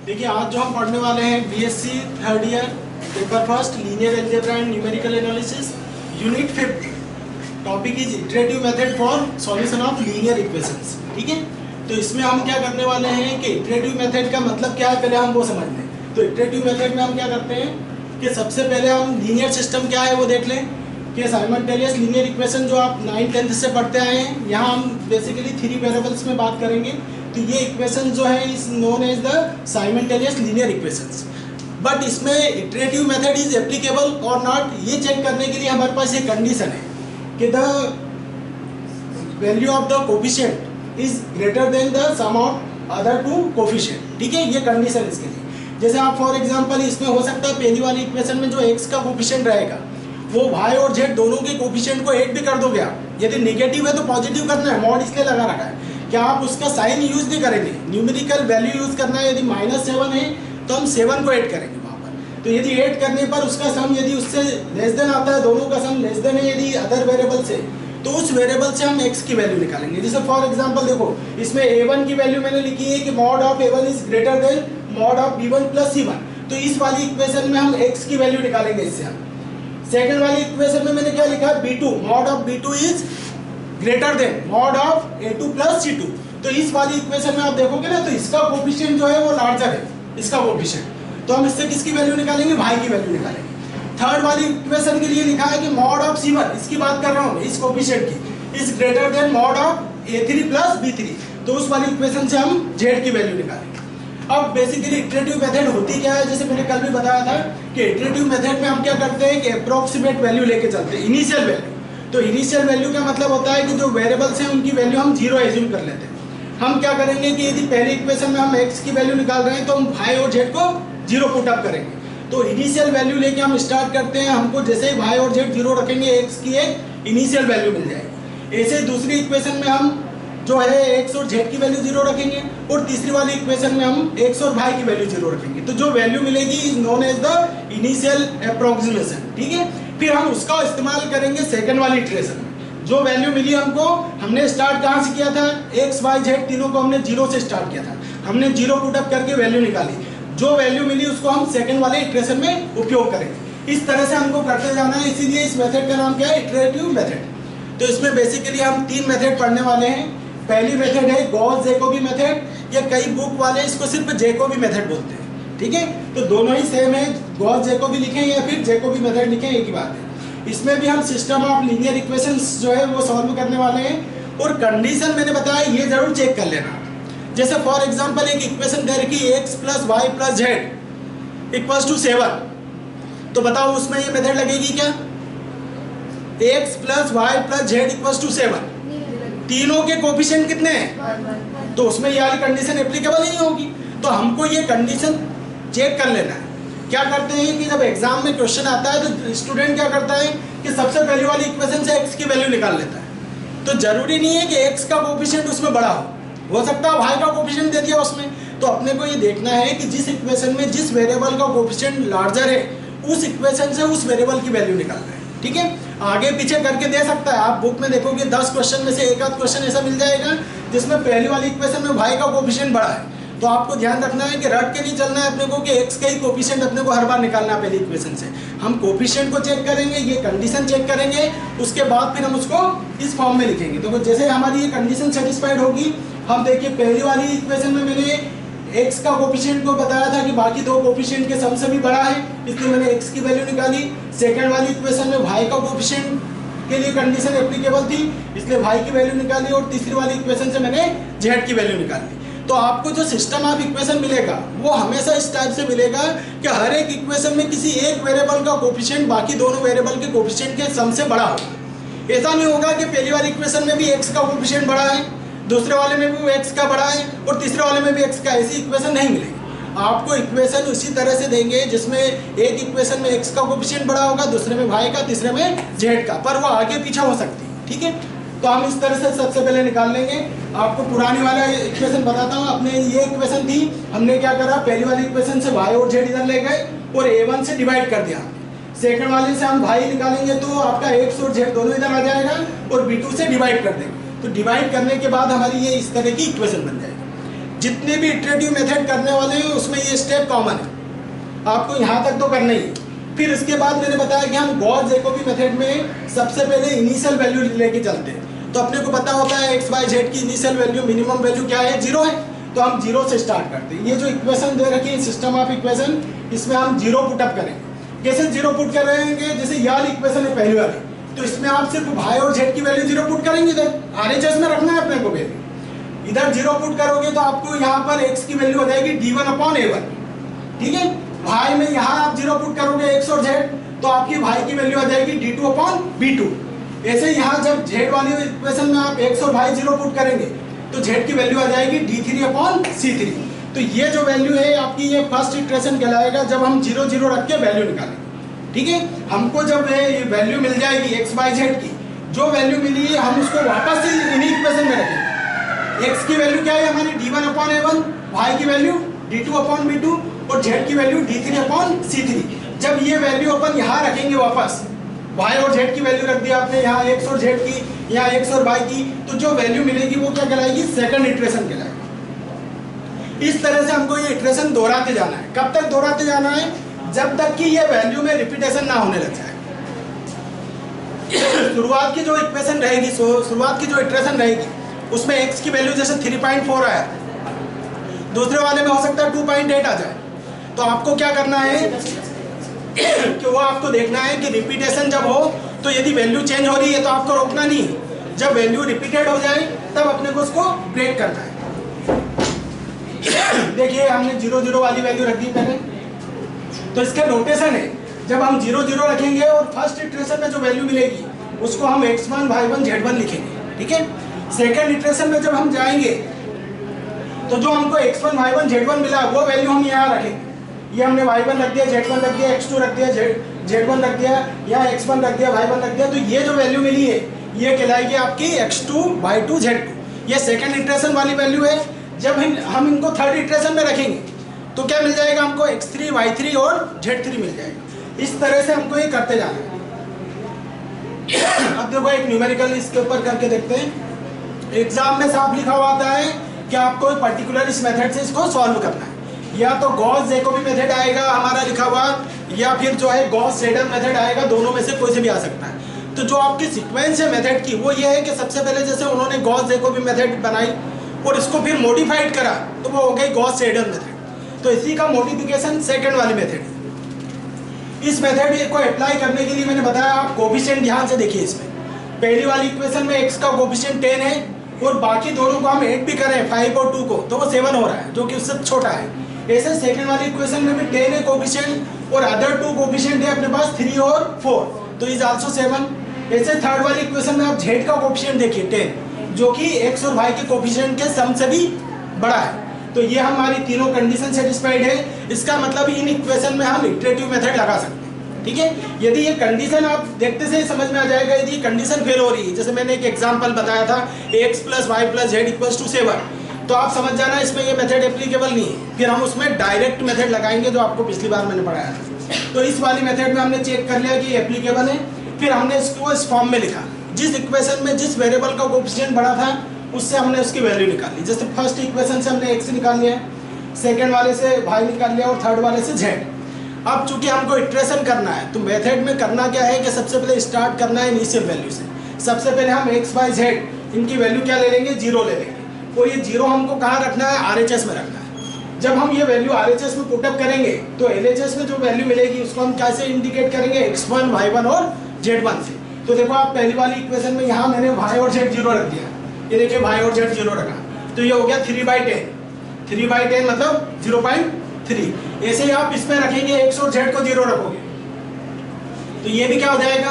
देखिए आज जो हम पढ़ने वाले हैं BSc third year paper first linear algebra and numerical analysis unit 5 topic is iterative method for solution of linear equations. ठीक है, तो इसमें हम क्या करने वाले हैं कि इटरेटिव मेथड का मतलब क्या है पहले हम वो समझ लें। तो इटरेटिव मेथड में हम क्या करते हैं कि सबसे पहले हम लीनियर सिस्टम क्या है वो देख लें कि साइमल्टेनियस लीनियर इक्वेशन जो आप 9th-10th से पढ़ते आए हैं, यहाँ हम बेसिकली 3 वेरिएबल्स में बात करेंगे। तो ये इक्वेशन जो है is known as the simultaneous linear equations. But इसमें इटरेटिव मेथड इज एप्लीकेबल और नॉट, ये चेक करने के लिए हमारे पास ये कंडीशन है कि the value of the coefficient is greater than the sum of other two coefficient. ठीक है, ये कंडीशन इसके लिए। जैसे आप फॉर एग्जांपल इसमें हो सकता है पहली वाली इक्वेशन में जो x का कोफिशिएंट रहेगा वो y और z दोनों के कोफिशिएंट को ऐड भी कर दोगे आप। यदि नेगेटिव है तो पॉजिटिव करना है, मॉड इसलिए लगा रखा है कि आप उसका साइन यूज नहीं करेंगे, न्यूमेरिकल वैल्यू यूज करना है। यदि -7 है तो हम 7 को ऐड करेंगे वहाँ पर। तो यदि ऐड करने पर उसका सम यदि उससे लेस देन आता है, दोनों का सम लेस देन है यदि अदर वेरिएबल से, तो उस वेरिएबल से हम x की वैल्यू निकालेंगे। जैसे फॉर एग्जांपल देखो इसमें a1 की वैल्यू मैंने लिखी है कि mod of a1 is greater then mod of b1 plus c1। तो इस वाली इक्वेशन में हम x की वैल्यू निकालेंगे इससे हम। सेकंड वाली इक्वेशन में मैंने क्या लिखा है b2, mod of b2 is greater then mod of a2 plus c2। तो इस वाली इक्वेशन में आप देखोगे ना तो इसका कोफिशिएंट जो है वो लार्जर है, इसका कोफिशिएंट। तो हम इससे किसकी वैल्यू निकालेंगे, y की वैल्यू निकालेंगे। थर्ड वाली इक्वेशन के लिए लिखा है कि मॉड ऑफ c1, इसकी बात कर रहा हूँ इस कोफिशिएंट की, is greater then mod of a3 plus b3। तो उस वाली इक्वेशन से हम z की वैल्यू निकालेंगे। अब बेसिकली इटरेटिव मेथड होती क्या है, जैसे मैंने कल भी बताया था कि इटरेटिव मेथड में हम क्या करते हैं कि अप्रोक्सीमेट वैल्यू लेके चलते हैं, इनिशियल वैल्यू। तो इनिशियल वैल्यू का मतलब होता है कि जो वेरिएबल्स हैं उनकी वैल्यू हम 0 एज्यूम कर लेते हैं। हम क्या करेंगे कि यदि पहले इक्वेशन में हम x की वैल्यू निकाल रहे हैं तो हम y और z को 0 पुट अप करेंगे। तो इनिशियल वैल्यू लेके हम स्टार्ट करते हैं, हमको जैसे ही y और z 0 रखेंगे x की एक इनिशियल वैल्यू मिल जाएगी। ऐसे दूसरी इक्वेशन में हम जो है x और z की वैल्यू 0 रखेंगे और तीसरी वाली इक्वेशन में हम x और y की वैल्यू 0 रखेंगे। तो जो वैल्यू मिलेगी is known as the initial approximation. ठीक है, फिर हम उसका इस्तेमाल करेंगे सेकंड वाली इटरेशन में। जो वैल्यू मिली हमको, हमने स्टार्ट कहाँ से किया था, x y z तीनों को हमने 0 से स्टार्ट किया था, हमने 0 पुट अप करके वैल्यू निकाली। जो वैल्यू मिली उसको हम सेकंड वाले इटरेशन में उपयोग करेंगे। इस तरह से हमको करते जाना है, इसीलिए इस मेथड का नाम क्या है, इटरेटिव मेथड। तो इसमें बेसिकली हम 3 मेथड पढ़ने वाले हैं। पहली मेथड है गॉस जैकोबी मेथड, या कई बुक वाले इसको सिर्फ जैकोबी मेथड बोलते हैं। ठीक है, तो दोनों ही सेम है, गॉस जैकोबी लिखें या फिर जैकोबी मेथड लिखें, एक ही बात है। इसमें भी हम सिस्टम ऑफ लीनियर इक्वेशंस जो है वो सॉल्व करने वाले हैं। और कंडीशन मैंने बताया ये जरूर चेक कर लेना। जैसे फॉर एग्जांपल एक इक्वेशन दे रखी x plus Y plus Z equals to 7, तो बताओ उसमें ये मेथड लगेगी क्या, x plus Y plus Z equals to 7, तीनों के कोफिशिएंट कितने हैं, तो उसमें ये वाली कंडीशन एप्लीकेबल नहीं होगी। तो हमको ये कंडीशन चेक कर लेना है। क्या करते हैं कि जब एग्जाम में क्वेश्चन आता है तो स्टूडेंट क्या करता है कि सबसे पहली वाली इक्वेशन से x की वैल्यू निकाल लेता है। तो जरूरी नहीं है कि x का कोफिशिएंट उसमें बड़ा हो सकता है y का कोफिशिएंट दे दिया उसमें। तो अपने को ये देखना है कि जिस इक्वेशन में जिस वेरिएबल का कोफिशिएंट लार्जर है उस इक्वेशन से उस वेरिएबल की वैल्यू निकालना है। ठीक है, आगे पीछे करके दे सकता है। आप बुक में देखोगे 10 क्वेश्चन में से एक आध क्वेश्चन ऐसा मिल जाएगा जिसमें पहली वाली इक्वेशन में y का कोफिशिएंट बड़ा है। तो आपको ध्यान रखना है कि रट के नहीं चलना है अपने को कि x का ही कोफिशिएंट अपने को हर बार निकालना है पहली इक्वेशन से। हम कोफिशिएंट को चेक करेंगे, ये कंडीशन चेक करेंगे, उसके बाद फिर हम उसको इस फॉर्म में लिखेंगे। तो जैसे हमारी ये कंडीशन सेटिस्फाइड होगी, हम देखिए पहली वाली इक्वेशन में मैंने x का कोफिशिएंट को बताया था कि बाकी दो कोफिशिएंट के सम से भी बड़ा है, इसलिए मैंने x की वैल्यू निकाली। सेकंड वाली इक्वेशन में y का कोफिशिएंट के लिए कंडीशन एप्लीकेबल थी, इसलिए y की वैल्यू निकाली। और तीसरी वाली इक्वेशन से मैंने z की वैल्यू निकाली। तो आपको जो सिस्टम ऑफ इक्वेशन मिलेगा वो हमेशा इस टाइप से मिलेगा कि हर एक इक्वेशन में किसी एक वेरिएबल का कोफिशिएंट बाकी दोनों वेरिएबल के कोफिशिएंट के सम से बड़ा होगा। ऐसा नहीं होगा कि पहली वाली इक्वेशन में भी x का कोफिशिएंट बड़ा है, दूसरे वाले में भी x का बड़ा है और तीसरे वाले में भी x का, ऐसी इक्वेशन नहीं मिलेगी। आपको इक्वेशन उसी तरह से देंगे जिसमें एक इक्वेशन में x का कोफिशिएंट बड़ा होगा, दूसरे में y का, तीसरे में z का, पर वो आगे पीछे हो सकती है। ठीक है, तो हम इस तरह से सबसे पहले निकाल लेंगे। आपको पुरानी वाला इक्वेशन बताता हूँ। अपने ये इक्वेशन थी, हमने क्या करा, पहली वाली इक्वेशन से y और z इधर ले गए और a1 से डिवाइड कर दिया। सेकंड वाले से हम y निकालेंगे तो आपका x और z दोनों इधर आ जाएगा और b2 से डिवाइड कर देंगे। तो डिवाइड करने के बाद हमारी ये इस तरह की इक्वेशन बन जाएगी। जितने भी इटरेटिव मेथड करने वाले हैं उसमें ये स्टेप कॉमन है, आपको यहाँ तक तो करना ही है। फिर इसके बाद मैंने बताया कि हम गॉस जैकोबी मेथड में सबसे पहले इनिशियल वैल्यू लेके चलते हैं। तो अपने को पता होता है एक्स वाई जेड की इनिशियल वैल्यू मिनिमम वैल्यू क्या है, 0 है, तो हम 0 से स्टार्ट करते हैं। ये जो इक्वेशन दे रखी है सिस्टम ऑफ इक्वेशन, इसमें हम 0 पुटअप करेंगे। कैसे 0 पुट करेंगे, जैसे यह इक्वेशन है पहली वाली, तो इसमें आप सिर्फ वाई और जेड की वैल्यू 0 पुट करेंगे, इधर RHS में रखना है अपने को वैल्यू। इधर 0 पुट करोगे तो आपको यहाँ पर x की वैल्यू हो जाएगी d1/a1, ठीक है। भाई में यहाँ आप 0 पुट करोगे x और z, तो आपकी भाई की वैल्यू आ जाएगी d2/b2। ऐसे यहाँ जब z वाली इक्वेशन में आप x और भाई 0 पुट करेंगे तो z की वैल्यू आ जाएगी d3/c3। तो ये जो वैल्यू है आपकी, ये फर्स्ट इटरेशन कहलाएगा जब हम 0 0 रख के वैल्यू निकालेंगे, ठीक है। हमको जब ये वैल्यू मिल जाएगी x y z की, जो वैल्यू मिली है हम उसको वापस से इन्हीं इक्वेशन में रखेंगे। x की वैल्यू क्या है हमारी d1/a1, y की वैल्यू d2/b2 और z की वैल्यू d3/c3। जब ये वैल्यू अपन यहाँ रखेंगे वापस, y और z की वैल्यू रख दिया आपने यहाँ x और z की, यहाँ x और y की, तो जो वैल्यू मिलेगी वो क्या कहलाएगी, सेकंड इटरेशन कहलाएगी। इस तरह से हमको ये इटरेशन दोहराते जाना है। कब तक दोहराते जाना है, जब तक कि ये वैल्यू में रिपीटेशन ना होने लग जाए। शुरुआत की जो इक्वेशन रहेगी, शुरुआत की जो इटरेशन रहेगी, उसमें x की वैल्यू जैसे 3.4 आया, दूसरे वाले में हो सकता है 2.8 आ जाए। तो आपको क्या करना है कि वो आपको देखना है कि रिपीटेशन जब हो, तो यदि वैल्यू चेंज हो रही है तो आपको रोकना नहीं है। जब वैल्यू रिपीटेड हो जाए तब अपने को उसको ब्रेक करना है। देखिए हमने 0 0 वाली वैल्यू रख दी पहले, तो इसका नोटेशन है, जब हम 0 0 रखेंगे और फर्स्ट इटरेशन में जो वैल्यू मिलेगी उसको हम x1 y1 z1 लिखेंगे, ठीक है। सेकंड इटरेशन में जब हम जाएंगे तो जो हमको x1 y1 z1 मिला वो वैल्यू हम यहाँ रखेंगे। ये हमने y1 रख दिया, z1 रख दिया, x2 रख दिया, z1 रख दिया, यहाँ x1 रख दिया, y1 रख दिया। तो ये जो वैल्यू मिली है ये कहलाएगी आपकी x2 y2 z2। ये सेकंड इटरेशन वाली वैल्यू है। जब हम इनको थर्ड इटरेशन में रखेंगे तो क्या मिल जाएगा हमको, x3 y3 और z3 मिल जाएगा। इस तरह से हमको ये करते जाना है। अब देखो एक न्यूमेरिकल इसके ऊपर करके देखते हैं। एग्जाम में साफ लिखा हुआ आता है कि आपको पर्टिकुलर इस मेथड से इसको सॉल्व करना है। या तो गॉस जैकोबी मेथड आएगा हमारा लिखा हुआ, या फिर जो है गॉस सेडल मेथड आएगा, दोनों में से कोई से भी आ सकता है। तो जो आपकी सीक्वेंस है मेथड की वो ये है कि सबसे पहले जैसे उन्होंने गॉस जैकोबी मेथड बनाई और इसको फिर मॉडिफाइड करा तो वो हो गई गॉस सेडल मेथड। तो इसी का मॉडिफिकेशन सेकंड वाली मेथड है। इस मेथड को अप्लाई करने के लिए मैंने बताया, आप कोफिशिएंट ध्यान से देखिए। इसमें पहली वाली इक्वेशन में x का कोफिशिएंट 10 है और बाकी दोनों को हम 8 भी करें 5 और 2 को, तो वो 7 हो रहा है जो कि उससे छोटा है। ऐसे सेकंड वाली इक्वेशन में भी 10 है कोफिशिएंट और अदर 2 कोफिशिएंट है अपने पास 3 और 4, तो इज आल्सो 7। ऐसे थर्ड वाली इक्वेशन में आप z का कोफिशिएंट देखिए 10, जो कि x और y के कोफिशिएंट के सम से भी बड़ा है। तो ये हमारी तीनों कंडीशन सेटिस्फाइड है। इसका मतलब इन इक्वेशन में हम इटरेटिव मेथड लगा सकते हैं, ठीक है। यदि ये कंडीशन आप देखते से समझ में आ जाएगा, यदि कंडीशन फेल हो रही है, जैसे मैंने एक एग्जांपल बताया था x + y + z = 7, तो आप समझ जाना इसमें ये मेथड एप्लीकेबल नहीं है। फिर हम उसमें डायरेक्ट मेथड लगाएंगे जो आपको पिछली बार मैंने पढ़ाया था। तो इस वाली मेथड में हमने चेक कर लिया कि एप्लीकेबल है, फिर हमने इसको इस फॉर्म में लिखा। जिस इक्वेशन में जिस वेरिएबल का कोफिशिएंट बड़ा था उससे हमने उसकी वैल्यू निकाल ली। जैसे फर्स्ट इक्वेशन से हमने x निकाल लिया, सेकेंड वाले से y निकाल लिया और थर्ड वाले से z। अब चूंकि हमको इटरेशन करना है तो मेथड में करना क्या है कि सबसे पहले स्टार्ट करना है इनिशियल वैल्यू से। सबसे पहले हम x y z इनकी वैल्यू क्या ले लेंगे, 0 ले लेंगे। और ये 0 हमको कहाँ रखना है, RHS में रखना है। जब हम ये वैल्यू RHS में पुटअप करेंगे तो LHS में जो वैल्यू मिलेगी उसको हम कैसे इंडिकेट करेंगे, x1 y1 और z1 से। तो देखो आप पहली वाली इक्वेशन में यहाँ मैंने y और z 0 रख दिया, ये देखिए y और z 0 रखा, तो ये हो गया 3/10। 3/10 मतलब 0.3। ऐसे ही आप इसमें रखेंगे x और z को 0 रखोगे तो ये भी क्या हो जाएगा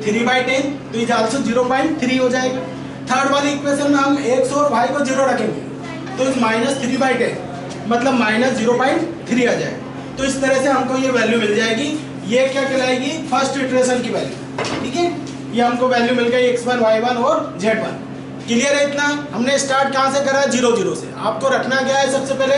3/10, तो ये आल्सो 0.3 हो जाएगा। थर्ड वाली इक्वेशन में हम x और y को 0 रखेंगे तो -3/10 मतलब -0.3 आ जाएगा। तो इस तरह से हमको ये वैल्यू मिल जाएगी। ये क्या कहलाएगी, फर्स्ट इटरेशन की वैल्यू, ठीक है। ये हमको वैल्यू मिल गई x1 y1 और z1। क्लियर है इतना। हमने स्टार्ट कहाँ से करा, 0 0 से। आपको रखना क्या है, सबसे पहले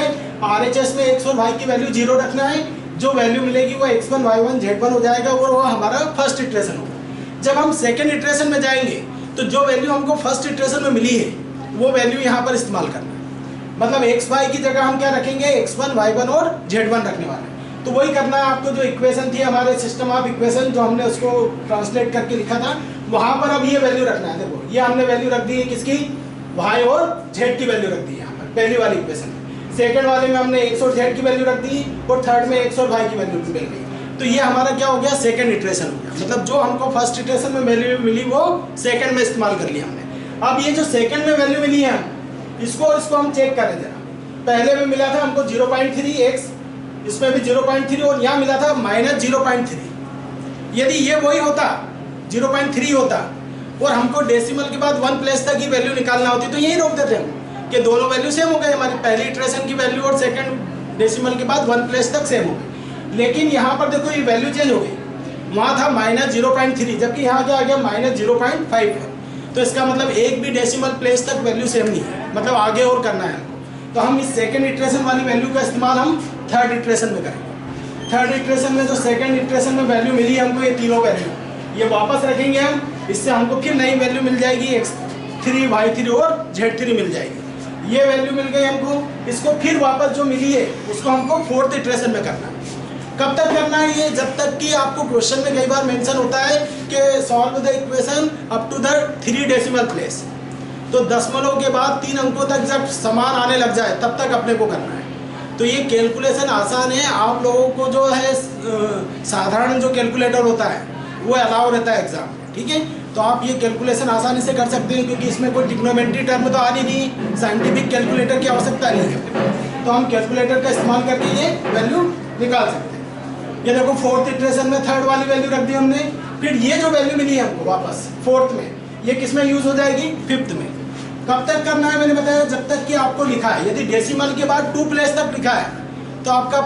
RHS में x और y की वैल्यू 0 रखना है। जो वैल्यू मिलेगी वो x1 y1 z1 हो जाएगा और वो हमारा फर्स्ट इटरेशन होगा। जब हम सेकेंड इटरेशन में जाएंगे तो जो वैल्यू हमको फर्स्ट इटरेशन में मिली है वो वैल्यू यहाँ पर इस्तेमाल करना है। मतलब एक्स वाई की जगह हम क्या रखेंगे, x1 y1 और z1 रखने वाले हैं। तो वही करना है आपको, जो इक्वेशन थी हमारे सिस्टम ऑफ इक्वेशन जो हमने उसको ट्रांसलेट करके लिखा था, वहां पर अब ये वैल्यू रखना है। देखो ये हमने वैल्यू रख दी है किसकी, y और z की वैल्यू रख दी है यहाँ पर पहली वाली इक्वेशन में। सेकंड वाले में हमने x और z की वैल्यू रख दी और थर्ड में x और y की वैल्यू मिल गई। तो ये हमारा क्या हो गया, सेकंड इटरेशन हो गया। मतलब जो हमको फर्स्ट इटरेशन में वैल्यू मिली वो सेकंड में इस्तेमाल कर लिया हमने। अब ये जो सेकंड में वैल्यू मिली है इसको और इसको हम चेक करें जरा। पहले में मिला था हमको 0.3 x, इसमें भी 0.3 और यहाँ मिला था -0.3। यदि ये वही होता 0.3 होता और हमको डेसिमल के बाद 1 प्लेस तक की वैल्यू निकालना होती तो यही रोक देते हम कि दोनों वैल्यू सेम हो गए, हमारी पहली इटरेशन की वैल्यू और सेकंड डेसिमल के बाद 1 प्लेस तक सेम हो गई। लेकिन यहाँ पर देखो ये वैल्यू चेंज हो गई, वहाँ था -0.3 जबकि यहाँ क्या आ गया -0.5 है। तो इसका मतलब एक भी डेसिमल प्लेस तक वैल्यू सेम नहीं है, मतलब आगे और करना है हमको। तो हम इस सेकंड इटरेशन वाली वैल्यू का इस्तेमाल हम थर्ड इटरेशन में करेंगे। थर्ड इटरेशन में जो सेकंड इटरेशन में वैल्यू मिली हमको, ये तीनों वैल्यू ये वापस रखेंगे हम, इससे हमको फिर नई वैल्यू मिल जाएगी x3 y3 और z3 मिल जाएगी। ये वैल्यू मिल गई हमको, इसको फिर वापस जो मिली है उसको हमको फोर्थ इटरेशन में करना है। कब तक करना है ये, जब तक कि आपको क्वेश्चन में कई बार मेंशन होता है कि solve the equation up to the 3 decimal place. तो दशमलव के बाद 3 अंकों तक जब समान आने लग जाए तब तक अपने को करना है। तो ये कैलकुलेशन आसान है, आप लोगों को जो है साधारण जो कैलकुलेटर होता है वो अलाउ रहता है एग्जाम में, ठीक है। तो आप ये कैलकुलेशन आसानी से कर सकते हैं क्योंकि इसमें कोई ट्रिग्नोमेट्री टर्म तो आ नहीं, साइंटिफिक कैलकुलेटर की आवश्यकता नहीं है। तो हम कैलकुलेटर का इस्तेमाल करके ये वैल्यू निकाल सकते हैं। ये देखो फोर्थ इटरेशन में थर्ड वाली वैल्यू रख दी हमने, फिर ये जो वैल्यू मिली है हमको वापस फोर्थ में, ये किस में यूज हो जाएगी, फिफ्थ में। कब तक करना है मैंने बताया, जब तक कि आपको लिखा है। यदि डेसिमल के बाद 2 प्लेस तक लिखा है तो आपका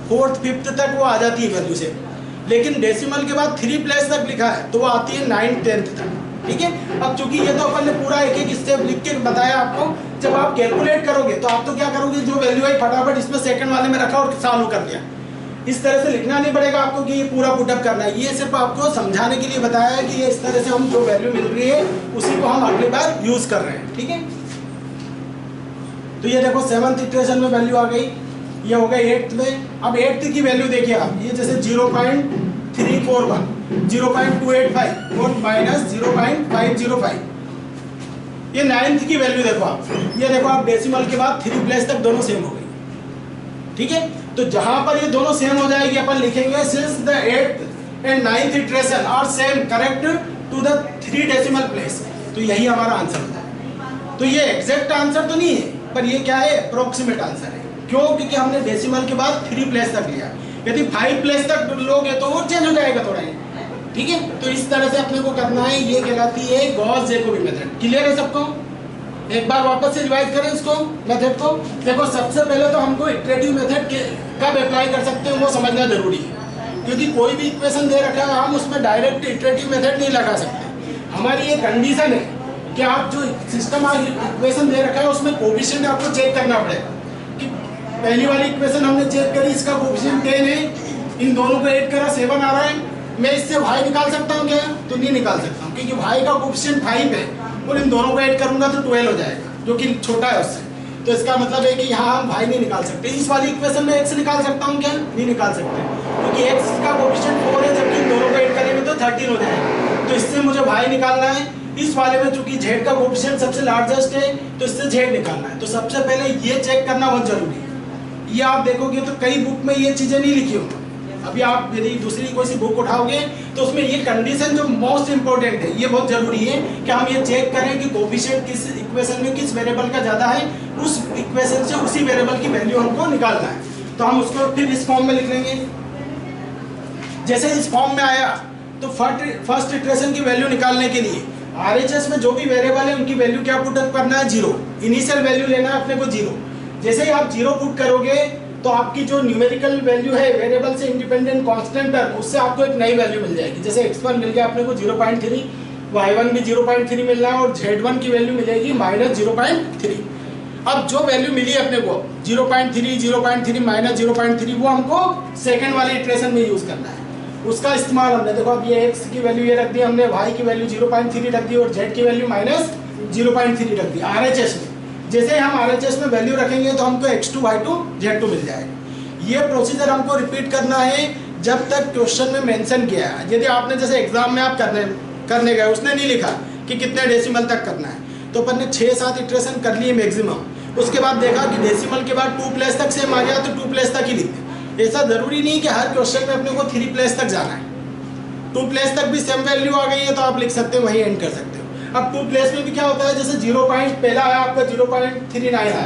फोर्थ फिफ्थ तक वो आ जाती है वैल्यू से, लेकिन डेसिमल के बाद 3 प्लेस तक लिखा है तो वो आती है 9th 10th तक, ठीक है। अब चूंकि ये तो अपन ने पूरा एक एक स्टेप लिख के बताया आपको, जब आप कैलकुलेट करोगे तो आप तो क्या करोगे, जो वैल्यू है फटाफट इसमें सेकंड वाले में रखा और सॉल्व कर लिया। इस तरह से लिखना नहीं पड़ेगा आपको कि ये पूरा पुटअप करना है। ये सिर्फ आपको समझाने के लिए बताया है कि ये इस तरह से हम जो वैल्यू मिल रही है उसी को हम अगली बार यूज कर रहे हैं, ठीक है। तो ये देखो 7th इटरेशन में वैल्यू आ गई, ये हो गई 8th में। अब 8th की वैल्यू देखिए आप, ये जैसे 0.341, 0.285 और -0.505। ये 9th की वैल्यू देखो आप, ये देखो आप डेसिमल के बाद 3 प्लेस तक दोनों सेम हो गई, ठीक है। तो जहां पर ये दोनों सेम हो जाएगी अपन लिखेंगे since the 8th and 9th iteration are same correct to the 3 decimal place. तो यही हमारा आंसर होता है। तो ये एग्जैक्ट आंसर तो नहीं है, पर ये क्या है, अप्रोक्सीमेट आंसर है। क्यों, क्योंकि हमने डेसिमल के बाद 3 प्लेस तक लिया। यदि 5 प्लेस तक लोगे तो और चेंज हो जाएगा थोड़ा ही, ठीक है। तो इस तरह से अपने को करना है, ये कहलाती है गॉस-जैकोबी मेथड। क्लियर है सबको? एक बार वापस से रिवाइज करें इसको मेथड को। देखो सबसे पहले तो हमको इटरेटिव मेथड कब अप्लाई कर सकते हैं वो समझना जरूरी है, क्योंकि कोई भी इक्वेशन दे रखा है हम उसमें डायरेक्ट इटरेटिव मेथड नहीं लगा सकते। हमारी ये कंडीशन है कि आप जो सिस्टम इक्वेशन दे रखा है उसमें कोफिशिएंट आपको चेक करना पड़ेगा कि पहली वाली इक्वेशन हमने चेक करी, इसका कोफिशिएंट 10 है, इन दोनों को ऐड करा 7 आ रहा है, मैं इससे y निकाल सकता हूँ क्या? तो नहीं निकाल सकता हूँ, क्योंकि y का कोफिशिएंट 5 है और इन दोनों को ऐड करूंगा तो 12 हो जाएगा, जो कि छोटा है उससे। तो इसका मतलब है कि यहाँ हम y नहीं निकाल सकते। इस वाली इक्वेशन में x निकाल सकता हूँ क्या? नहीं निकाल सकते, क्योंकि x का कोफिशिएंट 4 है, जबकि इन दोनों को ऐड करेंगे तो 13 हो जाएगा। तो इससे मुझे y निकालना है। इस वाले में चूंकि z का कोफिशिएंट सबसे लार्जेस्ट है तो इससे z निकालना है। तो सबसे पहले ये चेक करना बहुत जरूरी है। ये आप देखोगे तो कई बुक में ये चीजें नहीं लिखी होंगी। अभी आप यदि दूसरी कोई सी बुक उठाओगे तो उसमें ये कंडीशन जो मोस्ट इंपॉर्टेंट है, ये बहुत जरूरी है कि हम ये चेक करें कि कोफिशिएंट किस इक्वेशन में किस वेरिएबल का ज्यादा है, उस इक्वेशन से उसी वेरिएबल की वैल्यू हमको निकालना है। तो हम उसको फिर इस फॉर्म में लिख लेंगे। जैसे इस फॉर्म में आया तो फर्स्ट इटरेशन की वैल्यू निकालने के लिए RHS में जो भी वेरिएबल है उनकी वैल्यू क्या पुटअप करना है, 0। इनिशियल वैल्यू लेना है अपने को 0। जैसे ही आप 0 पुट करोगे तो आपकी जो न्यूमेरिकल वैल्यू है वेरिएबल से इंडिपेंडेंट कांस्टेंट टर्म, उससे आपको एक नई वैल्यू मिल जाएगी। जैसे x1 मिल गया अपने को 0.3, y1 भी 0.3 मिल रहा है और z1 की वैल्यू मिलेगी -0.3। अब जो वैल्यू मिली अपने को 0.3, 0.3 -0.3, वो हमको सेकंड वाले इटरेशन में यूज करना है। उसका इस्तेमाल हमने देखो, अब ये x की वैल्यू ये रख दी हमने, y की वैल्यू 0.3 रख दी और z की वैल्यू -0.3 रख दी RHS में। जैसे हम RHS में वैल्यू रखेंगे तो हमको x2 y2 z2 मिल जाएगा। ये प्रोसीजर हमको रिपीट करना है जब तक क्वेश्चन में मेंशन किया है। यदि आपने जैसे एग्जाम में आप करने गए, उसने नहीं लिखा कि कितने डेसिमल तक करना है, तो अपन ने 6-7 इटरेशन कर लिए मैक्सिमम। उसके बाद देखा कि डेसिमल के बाद 2 प्लेस तक सेम आ गया तो 2 प्लेस तक ही लिख दे। ऐसा ज़रूरी नहीं कि हर क्वेश्चन में अपने को 3 प्लेस तक जाना है। 2 प्लेस तक भी सेम वैल्यू आ गई है तो आप लिख सकते हो, वहीं एंड कर सकते हो। अब 2 प्लेस में भी क्या होता है, जैसे 0. पहला आया आपका 0.39 आया,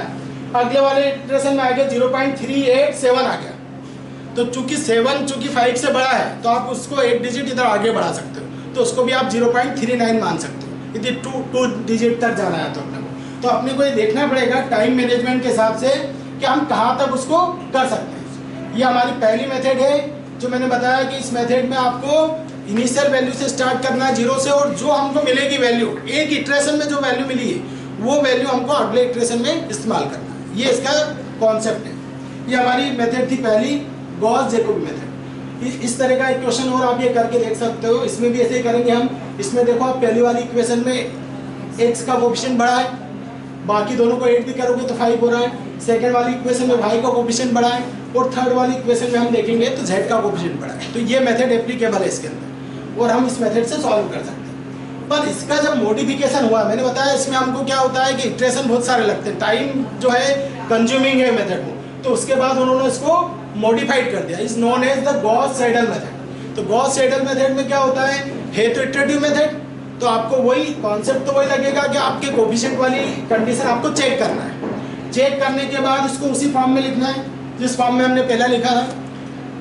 अगले वाले इटरेशन में आ गया 0.387 आ गया। तो चूंकि 7 चूंकि 5 से बड़ा है तो आप उसको 1 डिजिट इधर आगे बढ़ा सकते हो, तो उसको भी आप 0.39 मान सकते हो यदि 2 डिजिट तक जाना है तो अपने को। तो अपने को ये देखना पड़ेगा टाइम मैनेजमेंट के हिसाब से कि हम कहाँ तक उसको कर सकते हैं। ये हमारी पहली मेथड है जो मैंने बताया कि इस मेथड में आपको इनिशियल वैल्यू से स्टार्ट करना है 0 से, और जो हमको मिलेगी वैल्यू एक इटरेशन में जो वैल्यू मिली है वो वैल्यू हमको अगले इटरेशन में इस्तेमाल करना है। ये इसका कॉन्सेप्ट है। ये हमारी मेथड थी पहली, गॉस जैकोबी मेथड। इस तरह का एक क्वेश्चन और आप ये करके देख सकते हो। इसमें भी ऐसे ही करेंगे हम। इसमें देखो आप पहली वाली इक्वेशन में x का कोएफिशिएंट बड़ा है, बाकी दोनों को 8 भी करोगे तो 5 हो रहा है। सेकंड वाली इक्वेशन में y का कोएफिशिएंट बड़ा है, और थर्ड वाली इक्वेशन में हम देखेंगे तो z का कोएफिशिएंट बड़ा है। तो ये मेथड एप्लीकेबल है इसके अंदर, और हम इस मेथड से सॉल्व कर सकते हैं। पर इसका जब मॉडिफिकेशन हुआ, मैंने बताया इसमें हमको क्या होता है कि इटरेशन बहुत सारे लगते हैं, टाइम जो है कंज्यूमिंग है मेथड को, तो उसके बाद उन्होंने इसको मॉडिफाइड कर दिया, is known as the Gauss Seidel method. तो गॉस सेडल मेथड में क्या होता है तो इटरेटिव मेथड, तो आपको वही कॉन्सेप्ट तो वही लगेगा कि आपके कोएफिशिएंट वाली कंडीशन आपको चेक करना है। चेक करने के बाद इसको उसी फॉर्म में लिखना है जिस फॉर्म में हमने पहला लिखा था,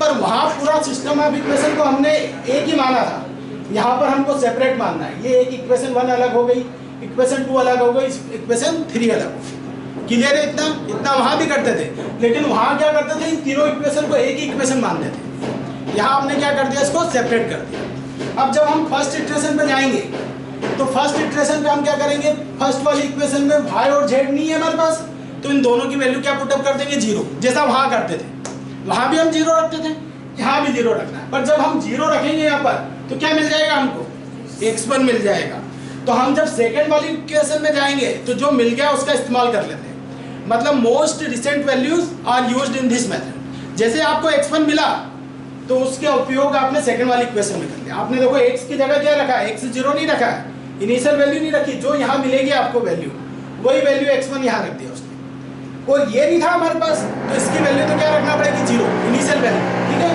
पर वहाँ पूरा सिस्टम ऑफ इक्वेशन को हमने एक ही माना था, यहाँ पर हमको सेपरेट मानना है। ये एक इक्वेशन 1 अलग हो गई, इक्वेशन 2 अलग हो गई, इक्वेशन 3 अलग हो गई। क्लियर है? इतना वहाँ भी करते थे, लेकिन वहाँ क्या करते थे, इन तीनों इक्वेशन को एक ही इक्वेशन मानते थे। यहाँ हमने क्या कर दिया, इसको सेपरेट कर दिया। अब जब हम फर्स्ट इटरेशन पे जाएंगे तो फर्स्ट इटरेशन पे हम क्या करेंगे, फर्स्ट वाली इक्वेशन में y और z नहीं है हमारे पास, तो इन दोनों की वैल्यू क्या पुटअप कर देंगे, 0, जैसा वहाँ करते थे। वहाँ भी हम 0 रखते थे, यहाँ भी 0 रखना है। पर जब हम 0 रखेंगे यहाँ पर तो क्या मिल जाएगा हमको, x1 मिल जाएगा। तो हम जब सेकेंड वाली इक्वेशन में जाएंगे तो जो मिल गया उसका इस्तेमाल कर लेते हैं। मतलब most recent values are used in this method. जैसे आपको x1 मिला तो उसका उपयोग आपने सेकंड वाली इक्वेशन में कर लिया। आपने देखो x की जगह क्या रखा है, x0 नहीं रखा है, इनिशियल वैल्यू नहीं रखी, जो यहाँ मिलेगी आपको वैल्यू वही वैल्यू x1 यहाँ रख दिया उसने। और ये नहीं था हमारे पास, तो इसकी वैल्यू तो क्या रखना पड़ेगी, 0 इनिशियल वैल्यू। ठीक है,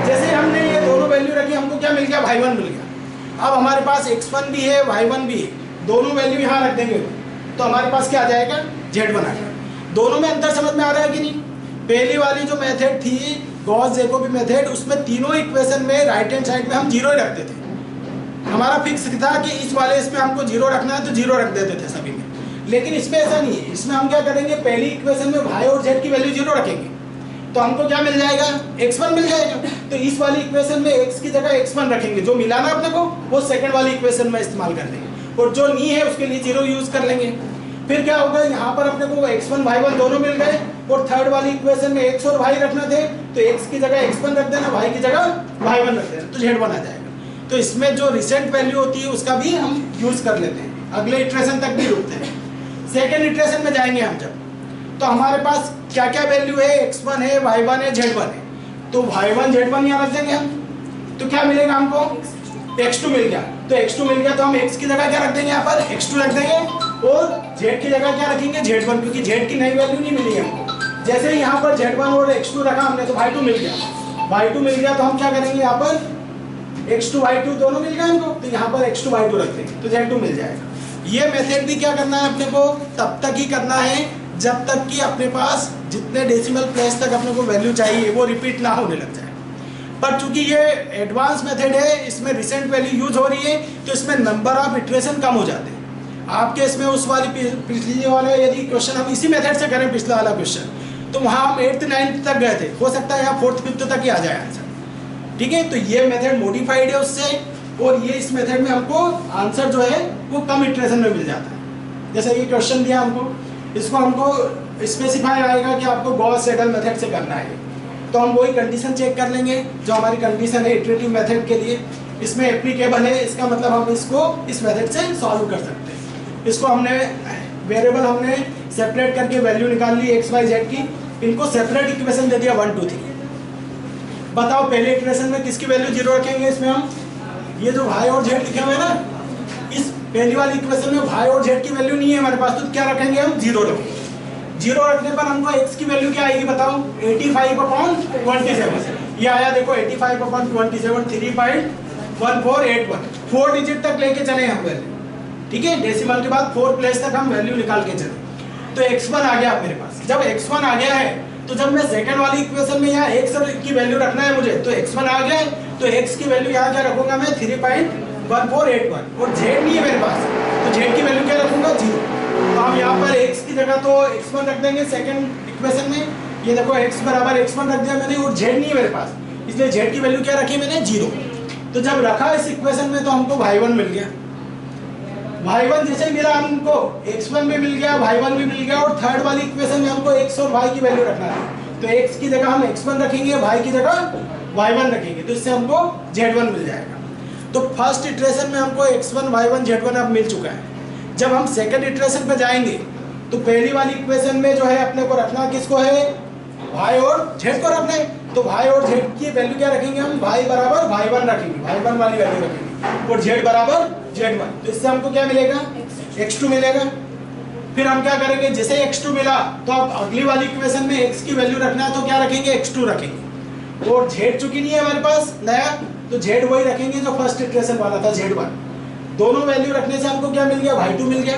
जैसे हमने ये दोनों वैल्यू रखी, हमको क्या मिल गया, y1 मिल गया। अब हमारे पास x1 भी है y1 भी है, दोनों वैल्यू यहाँ रख देंगे तो हमारे पास क्या आ जाएगा, z1 आ जाएगा। दोनों में अंतर समझ में आ रहा है कि नहीं? पहली वाली जो मेथड थी गॉस जैकोबी मेथड, उसमें तीनों इक्वेशन में राइट हैंड साइड में हम 0 ही रखते थे। हमारा फिक्स था कि इस वाले इसमें हमको 0 रखना है तो 0 रख देते थे सभी में। लेकिन इसमें ऐसा नहीं है, इसमें हम क्या करेंगे, पहली इक्वेशन में y और z की वैल्यू 0 रखेंगे तो हमको क्या मिल जाएगा, x1 मिल जाएगा। तो इस वाली इक्वेशन में x की जगह x1 रखेंगे, जो मिला ना अपने को वो सेकंड वाली इक्वेशन में इस्तेमाल कर लेंगे, और जो नहीं है उसके लिए 0 यूज कर लेंगे। फिर क्या होगा, यहाँ पर अपने को x1 y1 दोनों मिल गए, और थर्ड वाली इक्वेशन में x और y रखना थे तो x की जगह x1 रख देना, y की जगह y1 रख देना, तो z1 आ जाएगा। तो इसमें जो रिसेंट वैल्यू होती है उसका भी हम यूज कर लेते हैं, अगले इटरेशन तक भी रुकते हैं। सेकेंड इटरेशन में जाएंगे हम जब, तो हमारे पास क्या क्या वैल्यू है, x1 है, y1 है, z1 है, तो y1 z1 यहाँ रख देंगे हम, तो क्या मिलेगा हमको, x2 मिल गया। तो x2 मिल गया तो हम x की जगह क्या रख देंगे, यहाँ पर x2 रख देंगे, और z की जगह क्या रखेंगे, z1, क्योंकि z की नई वैल्यू नहीं मिली हमको। जैसे यहाँ पर z1 और x2 रखा हमने तो y2 मिल गया, y2 मिल गया तो हम क्या करेंगे, यहाँ पर x2 y2 दोनों मिल गए हमको, तो यहाँ पर x2 y2 रख देंगे तो z2 मिल जाएगा। ये मेथड भी क्या करना है अपने को, तब तक ही करना है जब तक कि अपने पास जितने डेसिमल प्लेस तक अपने को वैल्यू चाहिए वो रिपीट ना होने लग जाए। पर चूंकि ये एडवांस मेथड है, इसमें रिसेंट वैल्यू यूज हो रही है, तो इसमें नंबर ऑफ इटरेशन कम हो जाते हैं। आपके इसमें उस वाली पिछली वाले यदि क्वेश्चन हम इसी मेथड से करें, पिछला वाला क्वेश्चन, तो वहाँ हम 8th 9th तक गए थे, हो सकता है यहाँ 4th 5th तक ही आ जाए आंसर। ठीक है, तो ये मेथड मॉडिफाइड है उससे, और ये इस मेथड में हमको आंसर जो है वो कम इटरेशन में मिल जाता है। जैसे ये क्वेश्चन दिया हमको, इसको हमको स्पेसिफाई आएगा कि आपको गॉस सेडल मेथड से करना है, तो हम वही कंडीशन चेक कर लेंगे जो हमारी कंडीशन है इटरेटिव मेथड के लिए, इसमें एप्लीकेबल है, इसका मतलब हम इसको इस मेथड से सॉल्व कर सकते हैं। इसको हमने वेरिएबल हमने सेपरेट करके वैल्यू निकाल ली एक्स वाई जेड की, इनको सेपरेट इक्वेशन दे दिया 1 2 3। बताओ पहले इक्वेशन में किसकी वैल्यू 0 रखेंगे? इसमें हम ये जो वाई और जेड लिखे हुए हैं ना, इस पहली वाली इक्वेशन में वाई और जेड की वैल्यू नहीं है हमारे पास, तो क्या रखेंगे हम? 0 रखेंगे। 0 रखने पर हमको x की वैल्यू क्या आएगी बताओ? 85/27। ये आया देखो 85/27, 3.1481, 4 डिजिट तक लेके चले हम वैल्यू, ठीक है। डेसिमल के बाद 4 प्लेस तक हम वैल्यू निकाल के चले, तो x1 आ गया मेरे पास। जब x1 आ गया है तो जब मैं सेकंड वाली इक्वेशन में यहाँ x की वैल्यू रखना है मुझे, तो x1 आ गया है, तो x की वैल्यू यहाँ क्या रखूंगा मैं? 3.1481, और z नहीं है मेरे पास, तो z की वैल्यू क्या रखूंगा? 0। तो हम यहाँ पर x की जगह तो x1 रख देंगे सेकंड इक्वेशन में। ये देखो x बराबर x1 रख दिया मैंने, और z नहीं है मेरे पास, इसलिए z की वैल्यू क्या रखी मैंने? 0। तो जब रखा इस इक्वेशन में तो हमको y1 मिल गया। y1 जैसे ही मिला हमको x1 भी मिल गया, y1 भी मिल गया, और थर्ड वाली इक्वेशन में हमको x और y की वैल्यू रखना है, तो x की जगह हम x1 रखेंगे, y की जगह y1 रखेंगे, तो इससे हमको z1 मिल जाएगा। तो फर्स्ट इटरेशन में हमको x1 y1 z1 अब मिल चुका है। जब हम सेकंड इटरेशन पे जाएंगे तो पहली वाली इक्वेशन में जो है अपने को रखना किसको है? y और z को रखना है, तो y और z की वैल्यू क्या रखेंगे हम? y बराबर y1 रखेंगे, y1 वाली वैल्यू रखेंगे, और z बराबर z1, तो इससे हमको क्या मिलेगा? x2 मिलेगा। फिर हम क्या करेंगे? जैसे x2 मिला तो अब अगली वाली इक्वेशन में x की वैल्यू रखना है, तो क्या रखेंगे? x2 रखेंगे, और z चूंकि नहीं है हमारे पास नया, तो z वही रखेंगे जो फर्स्ट इटरेशन वाला था, z1। दोनों वैल्यू रखने से हमको क्या मिल गया? y2 मिल गया।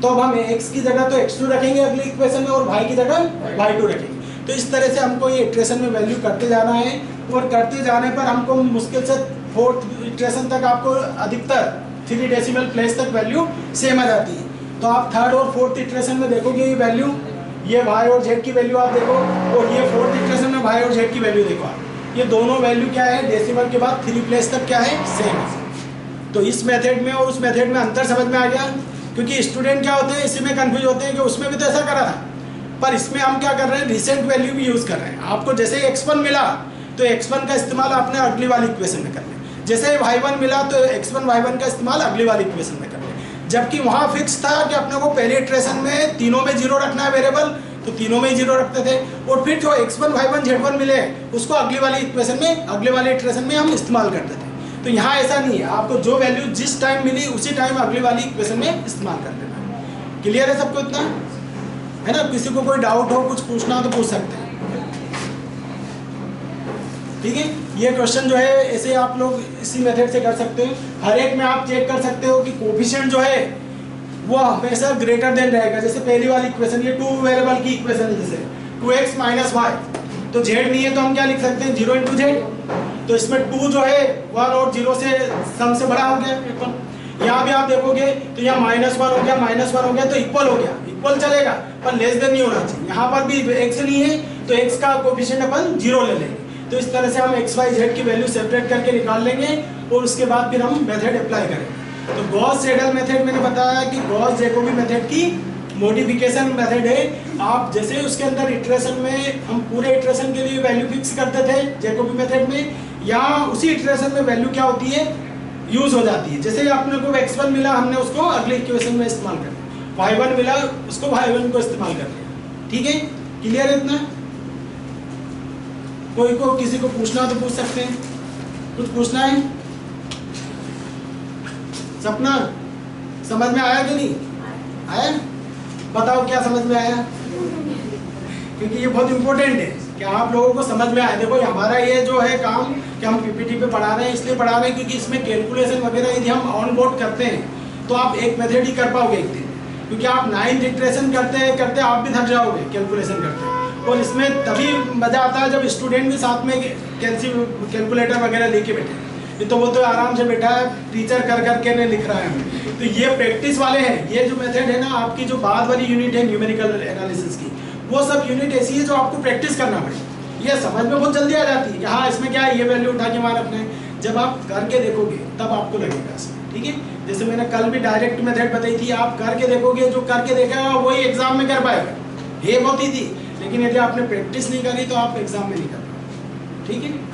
तो अब हम x की जगह तो x2 रखेंगे अगली इक्वेशन में, और y की जगह y2 रखेंगे। तो इस तरह से हमको ये इटरेशन में वैल्यू करते जाना है, और करते जाने पर हमको मुश्किल से फोर्थ इटरेशन तक आपको अधिकतर 3 डेसिमल प्लेस तक वैल्यू सेम आ जाती है। तो आप थर्ड और फोर्थ इटरेशन में देखोगे ये वैल्यू, ये y और z की वैल्यू आप देखो, और ये फोर्थ इटरेशन में y और z की वैल्यू देखो आप, ये दोनों वैल्यू क्या है? डेसिमल के बाद 3 प्लेस तक क्या है? सेम है। तो इस मेथड में और उस मेथड में अंतर समझ में आ गया, क्योंकि स्टूडेंट क्या होते हैं इसी में कंफ्यूज होते हैं कि उसमें भी तो ऐसा करा था, पर इसमें हम क्या कर रहे हैं? रिसेंट वैल्यू भी यूज़ कर रहे हैं। आपको जैसे x1 मिला तो x1 का इस्तेमाल आपने अगली वाली इक्वेशन में करना है, जैसे y1 मिला तो x1 y1 का इस्तेमाल अगली वाली इक्वेशन में करना है। जबकि वहाँ फिक्स था कि अपने को पहले इटरेशन में तीनों में 0 रखना है वेरिएबल, तो तीनों में 0 रखते थे, और फिर जो x1 y1 z1 मिले उसको अगली वाली इक्वेशन में, अगले वाले इटरेशन में हम इस्तेमाल करते थे। तो यहाँ ऐसा नहीं है, आपको जो वैल्यू जिस टाइम मिली उसी टाइम अगली वाली इक्वेशन में इस्तेमाल कर देना है। क्लियर है सबको इतना? है ना? किसी को कोई डाउट हो, कुछ पूछना हो तो पूछ सकते हैं, ठीक है। ये क्वेश्चन जो है ऐसे आप लोग इसी मेथड से कर सकते हो। हर एक में आप चेक कर सकते हो कि कोफिशिएंट जो है वो हमेशा ग्रेटर देन रहेगा। जैसे पहली वाली इक्वेशन, ये 2 वेरिएबल की इक्वेशन है, जैसे 2x - y, तो z नहीं है तो हम क्या लिख सकते हैं? 0 × z। तो इसमें 2 जो है 1 और 0 से सम से बड़ा हो गया। यहाँ भी आप देखोगे तो यहाँ -1 हो गया, -1 हो गया, तो इक्वल हो गया, इक्वल चलेगा, पर लेस देन नहीं होना चाहिए। यहाँ पर भी x नहीं है तो x का कोफिशिएंट अपन 0 ले लेंगे। तो इस तरह से हम x y z की वैल्यू सेपरेट करके निकाल लेंगे, और उसके बाद फिर हम मेथड अप्लाई करेंगे। तो गॉस सेडल मेथड मैंने बताया कि गॉस जैकोबी मेथड की मॉडिफिकेशन मेथड है। आप जैसे उसके अंदर इटरेशन में हम पूरे इटरेशन के लिए वैल्यू फिक्स करते थे जैकोबी मेथड में, यहाँ उसी इटरेशन में वैल्यू क्या होती है? यूज हो जाती है। जैसे अपने को x1 मिला, हमने उसको अगले इक्वेशन में इस्तेमाल कर दिया, y1 मिला उसको y1 को इस्तेमाल कर दिया, ठीक है। क्लियर है इतना? कोई को किसी को पूछना हो तो पूछ सकते हैं, कुछ पूछना है? सपना समझ में आया कि नहीं आया? बताओ क्या समझ में आया, क्योंकि ये बहुत इंपॉर्टेंट है कि आप लोगों को समझ में आए। देखो हमारा ये जो है काम कि हम पीपीटी पे पढ़ा रहे हैं, इसलिए पढ़ा रहे हैं क्योंकि इसमें कैलकुलेशन वगैरह यदि हम ऑन बोर्ड करते हैं तो आप एक मेथड ही कर पाओगे एक दिन, क्योंकि आप 9th इटरेशन करते करते आप भी थक जाओगे कैलकुलेशन करते। और इसमें तभी मज़ा आता है जब स्टूडेंट भी साथ में कैलकुलेटर वगैरह लेके बैठे। ये तो वो तो आराम से बैठा है, टीचर कर करके नहीं लिख रहा है। तो ये प्रैक्टिस वाले हैं। ये जो मेथड है ना, आपकी जो बाद वाली यूनिट है न्यूमेरिकल एनालिसिस की, वो सब यूनिट ऐसी है जो आपको प्रैक्टिस करना पड़ेगा। ये समझ में बहुत जल्दी आ जाती है कि हाँ इसमें क्या है, ये वैल्यू उठा के वहाँ रखना है। जब आप करके देखोगे तब आपको लगेगा इसमें, ठीक है। जैसे मैंने कल भी डायरेक्ट मेथड बताई थी, आप करके देखोगे, जो करके देखेगा वही एग्जाम में कर पाएगा। ये बहुत ही थी, लेकिन यदि आपने प्रैक्टिस नहीं करी तो आप एग्जाम में नहीं कर पाओगे, ठीक है।